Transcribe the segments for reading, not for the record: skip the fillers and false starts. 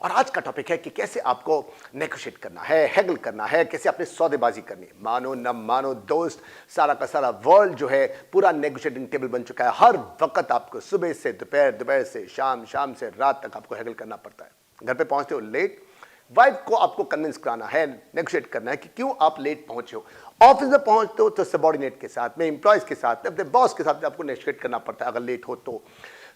और आज का टॉपिक है कि कैसे आपको नेगोशिएट करना है, हैगल करना है, कैसे आपने सौदेबाजी करनी है। मानो न मानो दोस्त, सारा का सारा वर्ल्ड जो है पूरा नेगोशिएटिंग टेबल बन चुका है। हर वक्त आपको सुबह से दोपहर, दोपहर से शाम, शाम से रात तक आपको हैगल करना पड़ता है। घर पे पहुंचते हो लेट, वाइफ को आपको कन्विंस कराना है, नेगोशिएट करना है कि क्यों आप लेट पहुंचे हो। ऑफिस में पहुंचते हो तो सबॉर्डिनेट के साथ में, एम्प्लॉयज के साथ में, अपने बॉस के साथ में आपको नेगोशिएट करना पड़ता है अगर लेट हो तो।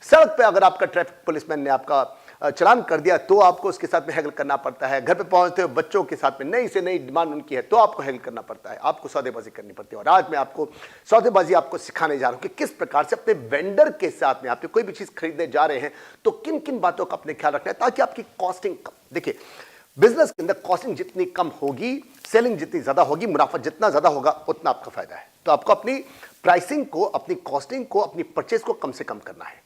सड़क पे अगर आपका ट्रैफिक पुलिसमैन ने आपका चलान कर दिया तो आपको उसके साथ में हैगल करना पड़ता है। घर पे पहुंचते हो बच्चों के साथ में नई से नई डिमांड उनकी है तो आपको हैगल करना पड़ता है, आपको सौदेबाजी करनी पड़ती है। और आज मैं आपको सौदेबाजी आपको सिखाने जा रहा हूं कि किस प्रकार से अपने वेंडर के साथ में आप कोई भी चीज खरीदने जा रहे हैं तो किन किन बातों का अपने ख्याल रखना है ताकि आपकी कॉस्टिंग कम। देखिए, बिजनेस के अंदर कॉस्टिंग जितनी कम होगी, सेलिंग जितनी ज्यादा होगी, मुनाफा जितना ज्यादा होगा उतना आपका फायदा है। तो आपको अपनी प्राइसिंग को, अपनी कॉस्टिंग को, अपनी परचेज को कम से कम करना है।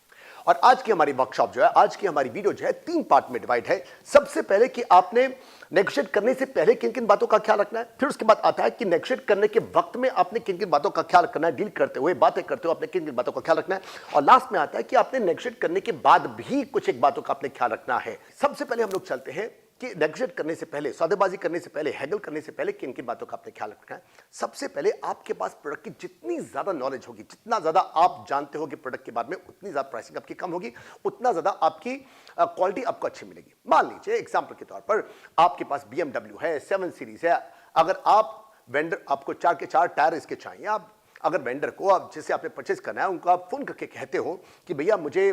और आज की हमारी वर्कशॉप जो है, आज की हमारी वीडियो जो है 3 पार्ट में डिवाइड है। सबसे पहले कि आपने नेगोशिएट करने से पहले किन किन बातों का ख्याल रखना है, फिर उसके बाद आता है कि नेगोशिएट करने के वक्त में आपने किन किन बातों का ख्याल रखना है, डील करते हुए, बातें करते हुए आपने किन किन बातों का ख्याल रखना है, और लास्ट में आता है कि आपने नेगोशिएट करने के बाद भी कुछ एक बातों का आपने ख्याल रखना है। सबसे पहले हम लोग चलते हैं कि नेगोशिएट करने से पहले, सौदेबाजी करने से पहले, हैगल करने से पहले किन किन बातों का आपने ख्याल रखना है। सबसे पहले आपके पास प्रोडक्ट की जितनी ज्यादा नॉलेज होगी, जितना ज्यादा आप जानते होगे प्रोडक्ट के बारे में, उतनी ज्यादा प्राइसिंग आपकी कम होगी, उतना ज्यादा आपकी क्वालिटी आपको अच्छी मिलेगी। मान लीजिए एग्जांपल के तौर पर आपके पास BMW है, 7 सीरीज है। अगर आप वेंडर, आपको 4 के 4 टायर इसके चाहिए, आप अगर वेंडर को, आप जिसे आपने परचेज करना है उनको आप फोन करके कहते हो कि भैया मुझे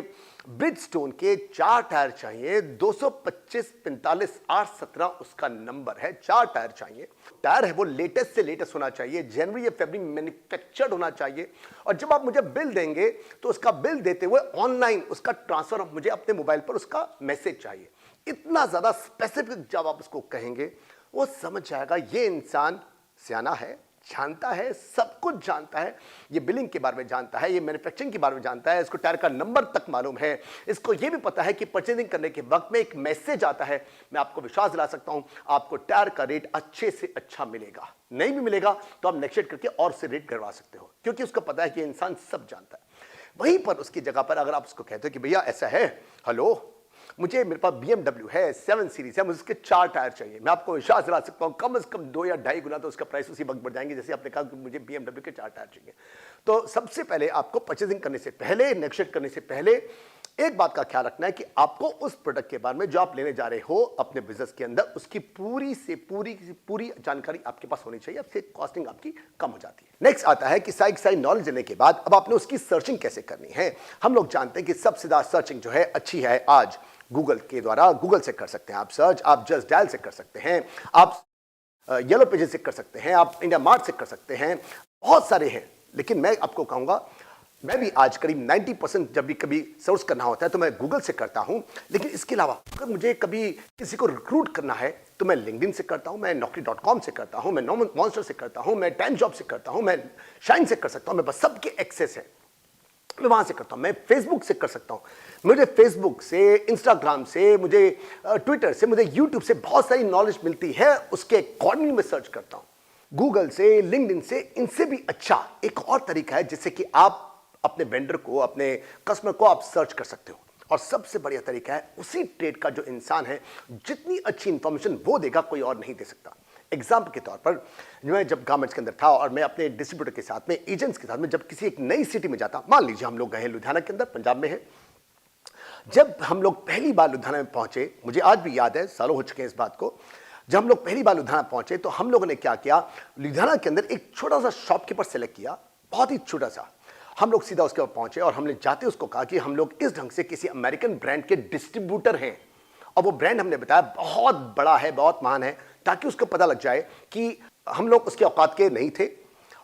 ब्रिजस्टोन के 4 टायर चाहिए, 225 45 817 उसका नंबर है, 4 टायर चाहिए। टायर है वो लेटेस्ट से लेटेस्ट होना चाहिए, जनवरी या फरवरी मैन्युफैक्चर्ड होना चाहिए। और जब आप मुझे बिल देंगे तो उसका बिल देते हुए ऑनलाइन उसका ट्रांसफर मुझे अपने मोबाइल पर उसका मैसेज चाहिए। इतना ज्यादा स्पेसिफिक जब आप उसको कहेंगे वो समझ जाएगा ये इंसान सियाना है, जानता है, सब कुछ जानता है, ये बिलिंग के बारे में जानता है, ये मैन्युफैक्चरिंग के बारे में जानता है, इसको टायर का नंबर तक मालूम है, इसको ये भी पता है कि परचेजिंग करने के वक्त में एक मैसेज आता है। मैं आपको विश्वास दिला सकता हूं आपको टायर का रेट अच्छे से अच्छा मिलेगा। नहीं भी मिलेगा तो आप नेगोशिएट करके और से रेट करवा सकते हो, क्योंकि उसको पता है कि इंसान सब जानता है। वहीं पर उसकी जगह पर अगर आप उसको कहते हो कि भैया ऐसा है, हेलो मुझे, मेरे पास BMW है, 7 सीरीज है, मुझे उसके 4 टायर चाहिए, मैं आपको विश्वास दिला सकता हूं कम से कम 2 या 2.5 गुना तो उसका प्राइस उसी वक्त बढ़ जाएंगे जैसे आपने कहा कि मुझे BMW के 4 टायर चाहिए। तो सबसे पहले आपको परचेजिंग करने से पहले, नेगोशिएट करने से पहले एक बात का ख्याल रखना है कि आपको उस प्रोडक्ट के बारे में जो आप लेने जा रहे हो अपने बिजनेस के अंदर, उसकी पूरी से पूरी जानकारी आपके पास होनी चाहिए। आपसे कॉस्टिंग आपकी कम हो जाती है। नेक्स्ट आता है कि सारी नॉलेज लेने के बाद अब आपने उसकी सर्चिंग कैसे करनी है। हम लोग जानते हैं कि सबसे ज्यादा सर्चिंग जो है अच्छी है आज गूगल के द्वारा। गूगल से कर सकते हैं आप सर्च, आप जस्ट डायल से कर सकते हैं, आप येलो पेजेस से कर सकते हैं, आप इंडिया मार्ट से कर सकते हैं, बहुत सारे हैं। लेकिन मैं आपको कहूंगा, मैं भी आज करीब 90% जब भी कभी सर्च करना होता है तो मैं गूगल से करता हूं। लेकिन इसके अलावा अगर मुझे कभी किसी को रिक्रूट करना है तो मैं लिंक्डइन से करता हूं, मैं naukri.com से करता हूं, मैं मॉन्स्टर से करता हूं, मैं टाइम जॉब से करता हूं, मैं शाइन से कर सकता हूं। मेरे पास सबके एक्सेस है, मैं वहां से करता हूं। मैं फेसबुक से कर सकता हूं, मुझे फेसबुक से, इंस्टाग्राम से, मुझे ट्विटर से, मुझे यूट्यूब से बहुत सारी नॉलेज मिलती है, उसके अकॉर्डिंग मैं सर्च करता हूं। गूगल से, लिंक्डइन से, इनसे भी अच्छा एक और तरीका है जिससे कि आप अपने वेंडर को, अपने कस्टमर को आप सर्च कर सकते हो। और सबसे बढ़िया तरीका है उसी ट्रेड का जो इंसान है, जितनी अच्छी इंफॉर्मेशन वो देगा कोई और नहीं दे सकता। एग्जाम्पल के तौर पर मैं जब गारमेंट्स के अंदर था और मैं अपने डिस्ट्रीब्यूटर के साथ में, एजेंट्स के साथ में जब किसी एक नई सिटी में जाता, मान लीजिए हम लोग गए लुधियाना के अंदर, पंजाब में है। जब हम लोग पहली बार लुधियाना में पहुंचे, मुझे आज भी याद है, सालों हो चुके हैं इस बात को, जब हम लोग पहली बार लुधियाना पहुंचे तो हम लोगों ने क्या किया, लुधियाना के अंदर एक छोटा सा शॉपकीपर सेलेक्ट किया, बहुत ही छोटा सा। हम लोग सीधा उसके पास पहुंचे और हमने जाते उसको कहा कि हम लोग इस ढंग से किसी अमेरिकन ब्रांड के डिस्ट्रीब्यूटर हैं, और वो ब्रांड हमने बताया बहुत बड़ा है, बहुत महान है, ताकि उसको पता लग जाए कि हम लोग उसके औकात के नहीं थे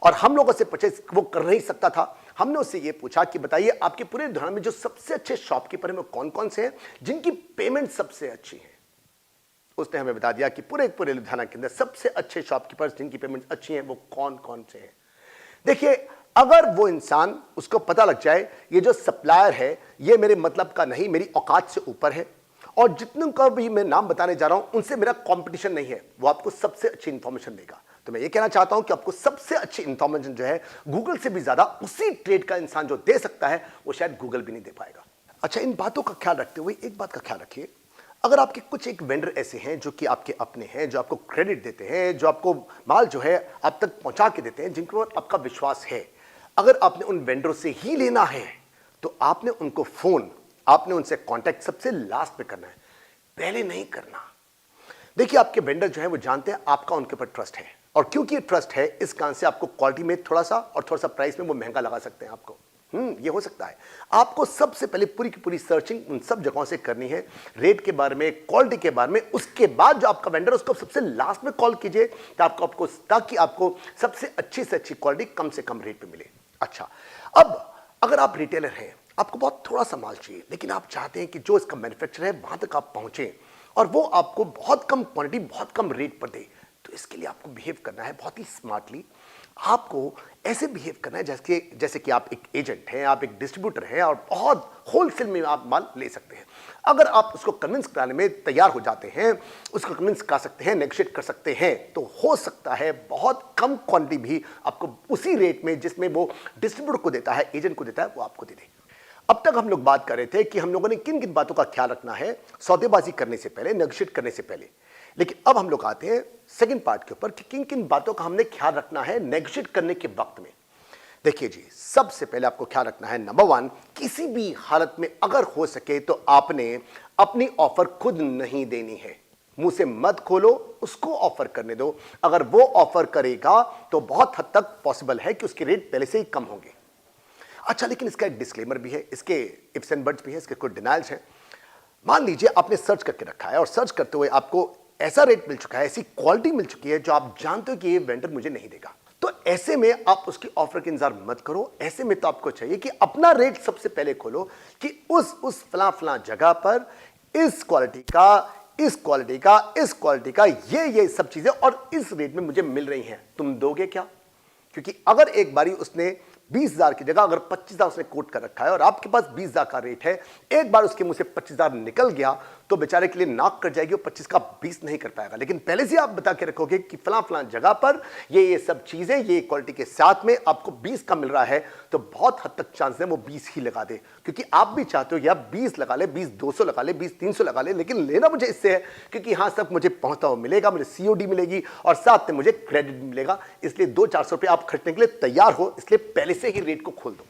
और हम लोगों से परचेज वो कर नहीं सकता था। हमने उससे ये पूछा कि बताइए आपके पूरे लुधियाना में जो सबसे अच्छे शॉपकीपर हैं वो कौन कौन से हैं, जिनकी पेमेंट सबसे अच्छी है। उसने हमें बता दिया कि पूरे लुधियाना के अंदर सबसे अच्छे शॉपकीपर्स जिनकी पेमेंट अच्छी हैं वो कौन कौन से हैं। देखिए, अगर वो इंसान, उसको पता लग जाए ये जो सप्लायर है ये मेरे मतलब का नहीं, मेरी औकात से ऊपर है, और जितनों का भी मैं नाम बताने जा रहा हूं उनसे मेरा कंपटीशन नहीं है, वो आपको सबसे अच्छी इंफॉर्मेशन देगा। तो मैं ये कहना चाहता हूं कि आपको सबसे अच्छी इंफॉर्मेशन जो है गूगल से भी ज्यादा उसी ट्रेड का इंसान जो दे सकता है वो शायद गूगल भी नहीं दे पाएगा। अच्छा, इन बातों का ख्याल रखते हुए एक बात का ख्याल रखिए, अगर आपके कुछ एक वेंडर ऐसे हैं जो कि आपके अपने हैं, जो आपको क्रेडिट देते हैं, जो आपको माल जो है आप तक पहुंचा के देते हैं, जिनको आपका विश्वास है, अगर आपने उन वेंडरों से ही लेना है तो आपने उनको फोन, आपने उनसे कांटेक्ट सबसे लास्ट में करना है, पहले नहीं करना। देखिए, आपके वेंडर जो है वो जानते हैं आपका उनके ऊपर ट्रस्ट है, और क्योंकि ये ट्रस्ट है इस कारण से आपको क्वालिटी में थोड़ा सा और थोड़ा सा प्राइस में वो महंगा लगा सकते हैं आपको। ये हो सकता है। आपको सबसे पहले पूरी की पूरी सर्चिंग उन सब जगहों से करनी है, रेट के बारे में, क्वालिटी के बारे में। उसके बाद जो आपका वेंडर उसको सबसे लास्ट में कॉल कीजिए ताकि आपको सबसे अच्छी से अच्छी क्वालिटी कम से कम रेट पे मिले। अच्छा, अब अगर आप रिटेलर हैं, आपको बहुत थोड़ा सा माल चाहिए, लेकिन आप चाहते हैं कि जो इसका मैन्युफैक्चर है वहां तक आप पहुंचे और वो आपको बहुत कम क्वांटिटी बहुत कम रेट पर दे, तो इसके लिए आपको बिहेव करना है बहुत ही स्मार्टली। आपको ऐसे बिहेव करना है जैसे कि आप एक एजेंट हैं, आप एक डिस्ट्रीब्यूटर हैं और बहुत होलसेल में आप माल ले सकते हैं। अगर आप उसको कन्विंस कराने में तैयार हो जाते हैं, उसको कन्विंस करा सकते हैं, नेगोशिएट कर सकते हैं, तो हो सकता है बहुत कम क्वांटिटी भी आपको उसी रेट में जिसमें वो डिस्ट्रीब्यूटर को देता है, एजेंट को देता है, वो आपको दे दे। अब तक हम लोग बात कर रहे थे कि हम लोगों ने किन किन बातों का ख्याल रखना है सौदेबाजी करने से पहले, नेगोशिएट करने से पहले। लेकिन अब हम लोग आते हैं सेकंड पार्ट के ऊपर कि किन किन बातों का हमने ख्याल रखना है नेगोशिएट करने के वक्त में। देखिए जी, सबसे पहले आपको ख्याल रखना है, नंबर 1, किसी भी हालत में अगर हो सके तो आपने अपनी ऑफर खुद नहीं देनी है। मुंह से मत खोलो, उसको ऑफर करने दो। अगर वो ऑफर करेगा तो बहुत हद तक पॉसिबल है कि उसके रेट पहले से ही कम होंगे। अच्छा, लेकिन इसका एक डिस्क्लेमर भी है, इसके इफ्स एंड बट्स भी है, इसके कुछ डिनाइल्स हैं। मान लीजिए आपने सर्च करके रखा है और सर्च करते हुए आपको ऐसा रेट मिल चुका है, ऐसी क्वालिटी मिल चुकी है जो आप जानते हो कि ये वेंडर मुझे नहीं देगा, तो ऐसे में आप उसकी ऑफर का इंतजार मत करो। ऐसे में तो आपको चाहिए कि अपना रेट सबसे पहले खोलो कि उस फला जगह पर इस क्वालिटी का, इस क्वालिटी का, इस क्वालिटी का ये सब चीजें और इस रेट में मुझे मिल रही हैं, तुम दोगे क्या? क्योंकि अगर एक बारी उसने 20,000 की जगह अगर 25,000 उसने कोट कर रखा है और आपके पास 20,000 का रेट है, एक बार उसके मुंह से 25,000 निकल गया तो बेचारे के लिए नाक कट जाएगी, वो 25 का 20 नहीं कर पाएगा। लेकिन पहले से आप बता के रखोगे कि फला जगह पर ये सब चीजें, ये क्वालिटी के साथ में आपको 20 का मिल रहा है, तो बहुत हद तक चांस है वो 20 ही लगा दे। क्योंकि आप भी चाहते हो कि आप 20 लगा ले, 20,200 लगा ले, 20,300 लगा ले, लेकिन लेना मुझे इससे है क्योंकि हाँ सब मुझे पहुंचता हुआ मिलेगा, मुझे COD मिलेगी और साथ में मुझे क्रेडिट मिलेगा। इसलिए 200-400 रुपये आप खर्चने के लिए तैयार हो, इसलिए पहले से ही रेट को खोल दो।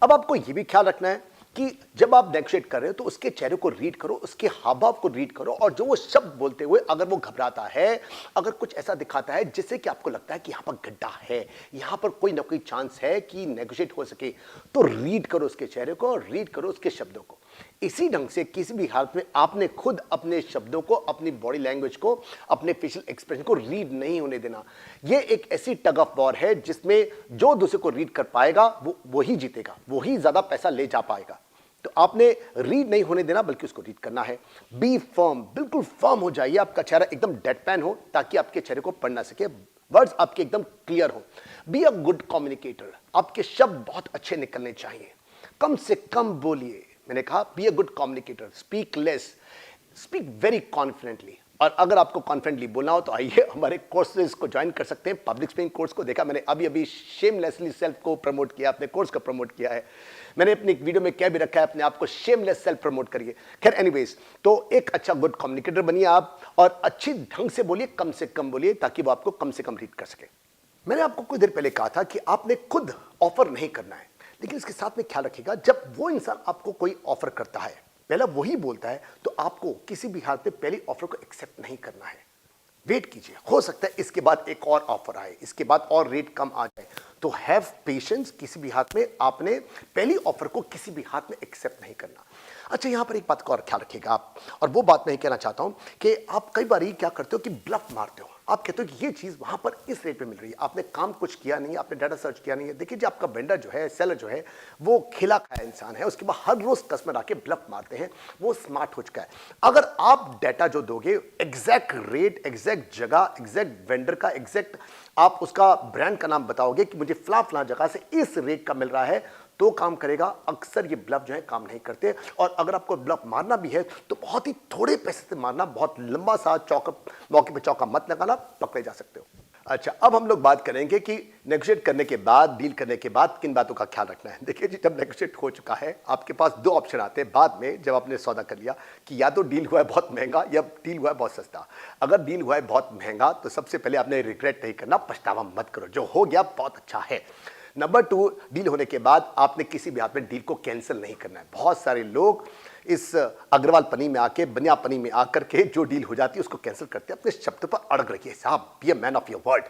अब आपको यह भी ख्याल रखना है कि जब आप नेगोशिएट कर रहे हो तो उसके चेहरे को रीड करो, उसके हाव भाव को रीड करो, और जो वो शब्द बोलते हुए अगर वो घबराता है, अगर कुछ ऐसा दिखाता है जिससे कि आपको लगता है कि यहां पर गड्ढा है, यहां पर कोई ना कोई चांस है कि नेगोशिएट हो सके, तो रीड करो उसके चेहरे को और रीड करो उसके शब्दों को। इसी ढंग से किसी भी हालत में आपने खुद अपने शब्दों को, अपनी बॉडी लैंग्वेज को, अपने फेशियल एक्सप्रेशन को रीड नहीं होने देना। यह एक ऐसी टग ऑफ वॉर है जिसमें जो दूसरे को रीड कर पाएगा वो ही जीतेगा, वो ही ज्यादा पैसा ले जा पाएगा। तो आपने रीड नहीं होने देना बल्कि उसको रीड करना है। बी फर्म, बिल्कुल फर्म हो जाइए, आपका चेहरा एकदम डेडपैन हो ताकि आपके चेहरे को पढ़ ना सके, वर्ड्स आपके एकदम क्लियर हो। बी अ गुड कम्युनिकेटर, आपके शब्द बहुत अच्छे निकलने चाहिए, कम से कम बोलिए। मैंने कहा be a good communicator, speak less, speak very confidently. और अगर आपको कॉन्फिडेंटली बोलना हो तो आइए हमारे कोर्सेज को ज्वाइन कर सकते हैं। पब्लिक स्पीकिंग कोर्स को देखा मैंने, अभी शेमलेसली सेल्फ को प्रमोट किया, अपने कोर्स को प्रमोट किया है मैंने, अपनी वीडियो में क्या भी रखा है, अपने आप को शेमलेस सेल्फ प्रमोट करिए। खैर एनीवेज, तो एक अच्छा गुड कम्युनिकेटर बनिए आप और अच्छी ढंग से बोलिए, कम से कम बोलिए ताकि वो आपको कम से कम रीड कर सके। मैंने आपको कुछ देर पहले कहा था कि आपने खुद ऑफर नहीं करना है, लेकिन इसके साथ में ख्याल रखिएगा जब वो इंसान आपको कोई ऑफर करता है, पहला वही बोलता है, तो आपको किसी भी हालत में पहली ऑफर को एक्सेप्ट नहीं करना है। वेट कीजिए, हो सकता है इसके बाद एक और ऑफर आए, इसके बाद और रेट कम आ जाए, तो हैव पेशेंस। किसी भी हाथ में आपने पहली ऑफर को किसी भी हाथ में एक्सेप्ट नहीं करना। अच्छा, यहां पर एक बात का और ख्याल रखिएगा आप, और वो बात मैं कहना चाहता हूं कि आप कई बार क्या करते हो कि ब्लफ मारते हो। आप कहते हो कि ये चीज वहां पर इस रेट पे मिल रही है, आपने काम कुछ किया नहीं, आपने डाटा सर्च किया नहीं है। देखिए जी, आपका वेंडर जो है, सेलर जो है, वो खिला खाया इंसान है, उसके बाद हर रोज कस्टमर आके ब्लफ मारते हैं, वो स्मार्ट हो चुका है। अगर आप डाटा जो दोगे, एग्जैक्ट रेट, एग्जैक्ट जगह, एग्जैक्ट वेंडर का, एग्जैक्ट आप उसका ब्रांड का नाम बताओगे कि मुझे फला जगह से इस रेट का मिल रहा है, तो काम करेगा। अक्सर ये ब्लफ जो है काम नहीं करते, और अगर आपको ब्लफ मारना भी है तो बहुत ही थोड़े पैसे से मारना, बहुत लंबा सा चौका, मौके पे चौका मत लगाना, पकड़े जा सकते हो। अच्छा, अब हम लोग बात करेंगे कि नेगोशिएट करने के बाद, डील करने के बाद किन बातों का ख्याल रखना है। देखिए जी, जब नेगोशिएट हो चुका है, आपके पास दो ऑप्शन आते हैं बाद में, जब आपने सौदा कर लिया, कि या तो डील हुआ है बहुत महंगा या डील हुआ है बहुत सस्ता। अगर डील हुआ है बहुत महंगा तो सबसे पहले आपने रिग्रेट नहीं करना, पछतावा मत करो, जो हो गया बहुत अच्छा है। नंबर 2, डील होने के बाद आपने किसी भी हाथ में डील को कैंसिल नहीं करना है। बहुत सारे लोग इस अग्रवाल पनी में आके, बनिया पनी में आकर के जो डील हो जाती है उसको कैंसिल करते हैं। अपने शब्द पर अड़ग रखिए साहब, be a man of your word.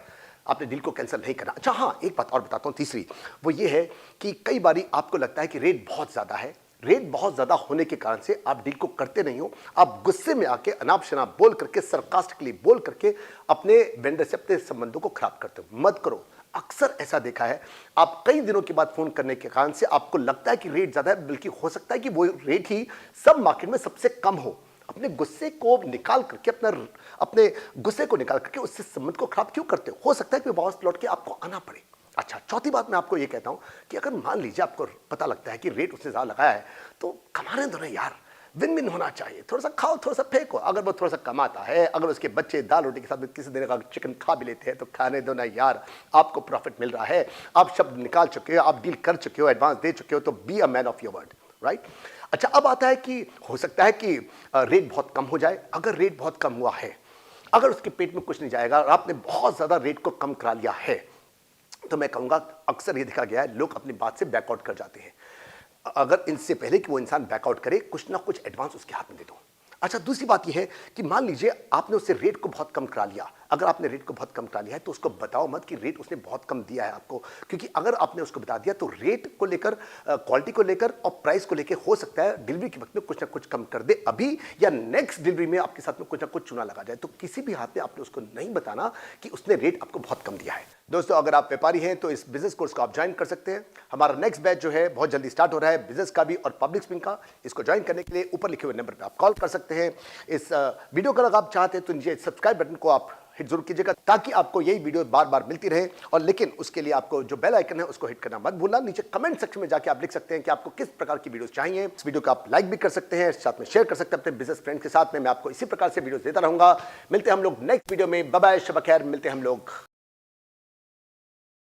आपने डील को कैंसिल नहीं करना। अच्छा हाँ, एक बात और बताता हूँ, तीसरी, वो ये है कि कई बारी आपको लगता है कि रेट बहुत ज़्यादा है। रेट बहुत ज़्यादा होने के कारण से आप डील को करते नहीं हो। आप गुस्से में आके अनाप शनाप बोल करके, सरकास्टिकली बोल करके अपने वेंडर से अपने संबंधों को खराब करते हो। मत करो। अक्सर ऐसा देखा है, आप कई दिनों के बाद फोन करने के कारण से आपको लगता है कि रेट ज़्यादा है, बल्कि हो सकता है कि वो रेट ही सब मार्केट में सबसे कम हो। अपने गुस्से को निकाल करके, अपने गुस्से को निकाल करके उससे संबंध को खराब क्यों करते हो सकता है कि वापस लौट के आपको आना पड़े। अच्छा, चौथी बात मैं आपको ये कहता हूं कि अगर मान लीजिए आपको पता लगता है कि रेट उसने ज़्यादा लगाया है, तो कमाने दो ना यार, विन विन होना चाहिए। थोड़ा सा खाओ, थोड़ा सा फेंको। अगर वो थोड़ा सा कमाता है, अगर उसके बच्चे दाल रोटी के साथ में किसी दिन का चिकन खा भी लेते हैं, तो खाने दो ना यार, आपको प्रॉफिट मिल रहा है। आप शब्द निकाल चुके हो, आप डील कर चुके हो, एडवांस दे चुके हो, तो be a man of your word, right. अच्छा, अब आता है कि हो सकता है कि रेट बहुत कम हो जाए। अगर रेट बहुत कम हुआ है, अगर उसके पेट में कुछ नहीं जाएगा और आपने बहुत ज़्यादा रेट को कम करा लिया है, तो मैं कहूँगा अक्सर ये देखा गया है, लोग अपनी बात से बैकआउट कर जाते हैं। अगर इनसे पहले कि वो इंसान बैकआउट करे, कुछ ना कुछ एडवांस उसके हाथ में दे दो। अच्छा, दूसरी बात यह है कि मान लीजिए आपने उससे रेट को बहुत कम करा लिया। अगर आपने रेट को बहुत कम करा लिया है, तो उसको बताओ मत कि रेट उसने बहुत कम दिया है आपको, क्योंकि अगर आपने उसको बता दिया तो रेट को लेकर, क्वालिटी को लेकर और प्राइस को लेकर हो सकता है डिलीवरी के वक्त में कुछ ना कुछ कम कर दे अभी, या नेक्स्ट डिलीवरी में आपके साथ में कुछ ना कुछ चुना लगा जाए। तो किसी भी हाथ में आपने उसको नहीं बताना कि उसने रेट आपको बहुत कम दिया है। दोस्तों, अगर आप व्यापारी हैं तो इस बिजनेस कोर्स को आप ज्वाइन कर सकते हैं। हमारा नेक्स्ट बैच जो है बहुत जल्दी स्टार्ट हो रहा है, बिजनेस का भी और पब्लिक स्पीकिंग का। इसको ज्वाइन करने के लिए ऊपर लिखे हुए नंबर पर आप कॉल कर सकते हैं। इस वीडियो को अगर आप चाहते हैं तो नीचे सब्सक्राइब बटन को आप हिट जरूर कीजिएगा, ताकि आपको यही वीडियो बार बार मिलती रहे। और लेकिन उसके लिए आपको जो बेल आइकन है उसको हिट करना मत भूलना। नीचे कमेंट सेक्शन में जाके आप लिख सकते हैं कि आपको किस प्रकार की वीडियोस चाहिए। इस वीडियो को आप लाइक भी कर सकते हैं, साथ में शेयर कर सकते हैं अपने बिजनेस फ्रेंड के साथ में। मैं आपको इसी प्रकार से वीडियोस देता रहूंगा। मिलते हैं हम लोग नेक्स्ट वीडियो में। बाय बाय, शब खैर, मिलते हैं हम लोग।